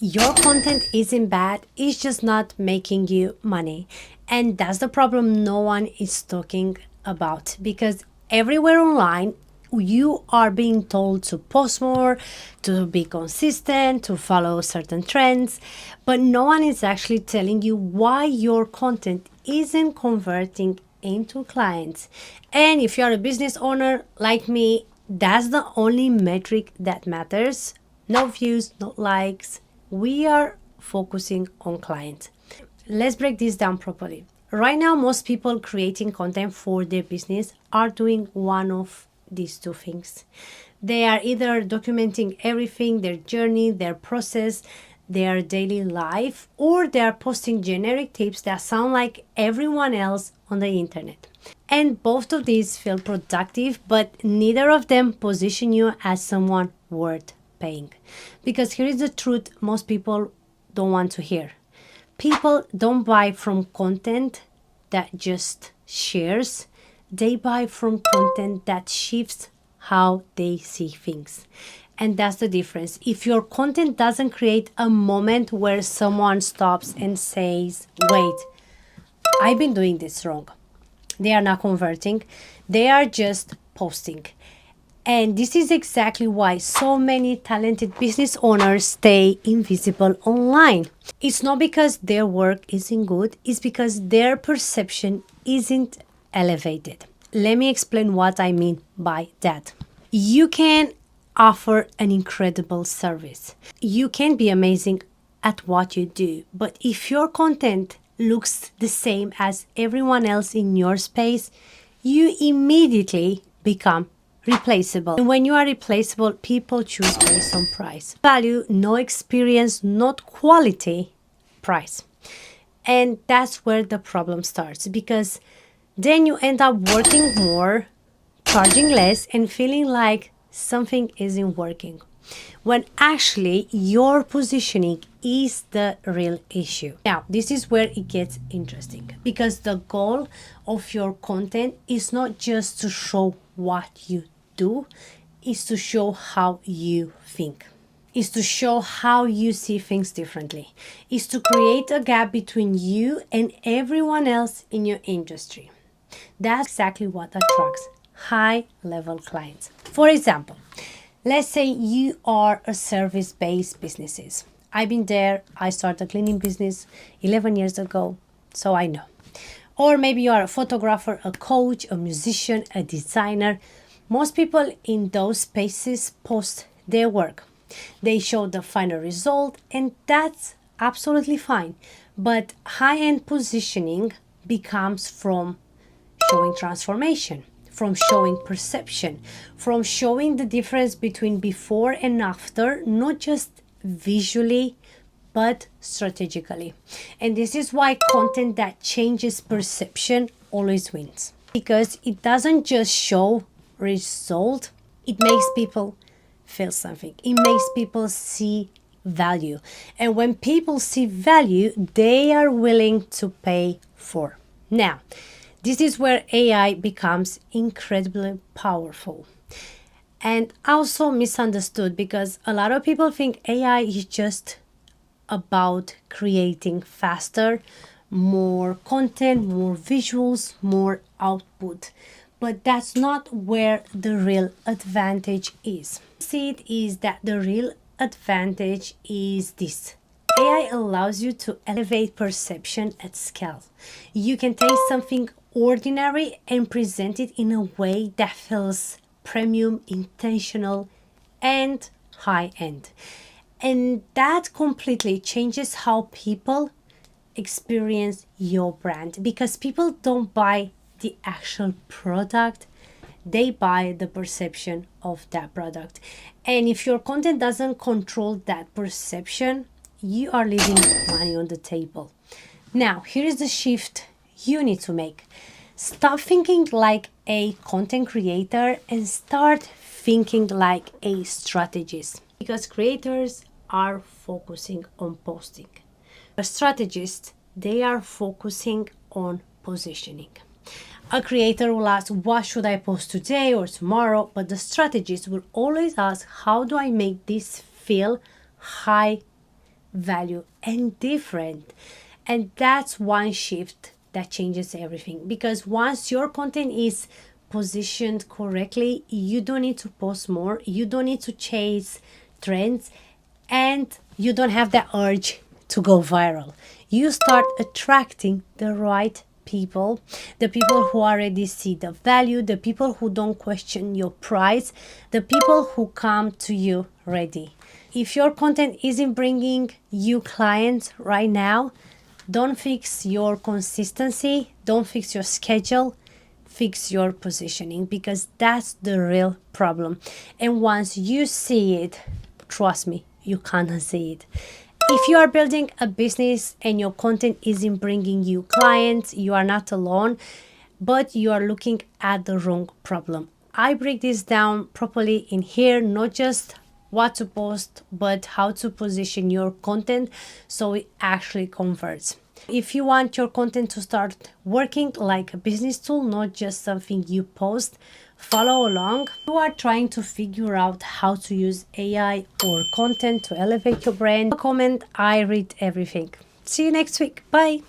Your content isn't bad, it's just not making you money. And that's the problem no one is talking about, because everywhere online, you are being told to post more, to be consistent, to follow certain trends, but no one is actually telling you why your content isn't converting into clients. And if you're a business owner like me, that's the only metric that matters. No views, no likes. We are focusing on clients. Let's break this down properly. Right now, most people creating content for their business are doing one of these two things. They are either documenting everything, their journey, their process, their daily life, or they are posting generic tips that sound like everyone else on the internet. And both of these feel productive, but neither of them position you as someone worth paying. Because here is the truth most people don't want to hear. People don't buy from content that just shares, they buy from content that shifts how they see things. And that's the difference. If your content doesn't create a moment where someone stops and says, wait, I've been doing this wrong, they are not converting, they are just posting. And this is exactly why so many talented business owners stay invisible online. It's not because their work isn't good, it's because their perception isn't elevated. Let me explain what I mean by that. You can offer an incredible service. You can be amazing at what you do, but if your content looks the same as everyone else in your space, you immediately become replaceable. And when you are replaceable, people choose based on price. Value, no experience, not quality, price. And that's where the problem starts, because then you end up working more, charging less, and feeling like something isn't working, when actually your positioning is the real issue. Now, this is where it gets interesting, because the goal of your content is not just to show what you do, is to show how you think, is to show how you see things differently, is to create a gap between you and everyone else in your industry. That's exactly what attracts high level clients. For example, let's say you are a service-based businesses. I've been there. I started a cleaning business 11 years ago, so I know. Or maybe you are a photographer, a coach, a musician, a designer. Most people in those spaces post their work. They show the final result, and that's absolutely fine. But high-end positioning becomes from showing transformation, from showing perception, from showing the difference between before and after, not just visually, but strategically. And this is why content that changes perception always wins, because it doesn't just show result, it makes people feel something, it makes people see value. And when people see value, they are willing to pay for. Now, this is where AI becomes incredibly powerful and also misunderstood, because a lot of people think AI is just about creating faster, more content, more visuals, more output. But that's not where the real advantage is. See, it is that the real advantage is this. AI allows you to elevate perception at scale. You can take something ordinary and present it in a way that feels premium, intentional, and high end. And that completely changes how people experience your brand, because people don't buy the actual product, they buy the perception of that product. And if your content doesn't control that perception, you are leaving money on the table. Now, here is the shift you need to make. Stop thinking like a content creator and start thinking like a strategist, because creators are focusing on posting. A strategist, they are focusing on positioning. A creator will ask, what should I post today or tomorrow? But the strategist will always ask, how do I make this feel high value and different. And that's one shift that changes everything, because once your content is positioned correctly, you don't need to post more, you don't need to chase trends, and you don't have the urge to go viral. You start attracting the right people, the people who already see the value, the people who don't question your price, the people who come to you ready. If your content isn't bringing you clients right now, don't fix your consistency, don't fix your schedule, fix your positioning, because that's the real problem. And once you see it, trust me, you can't unsee it. If you are building a business and your content isn't bringing you clients, you are not alone, but you are looking at the wrong problem. I break this down properly in here, not just what to post, but how to position your content so it actually converts. If you want your content to start working like a business tool, not just something you post, follow along. You are trying to figure out how to use AI or content to elevate your brand. Comment, I read everything. See you next week. Bye.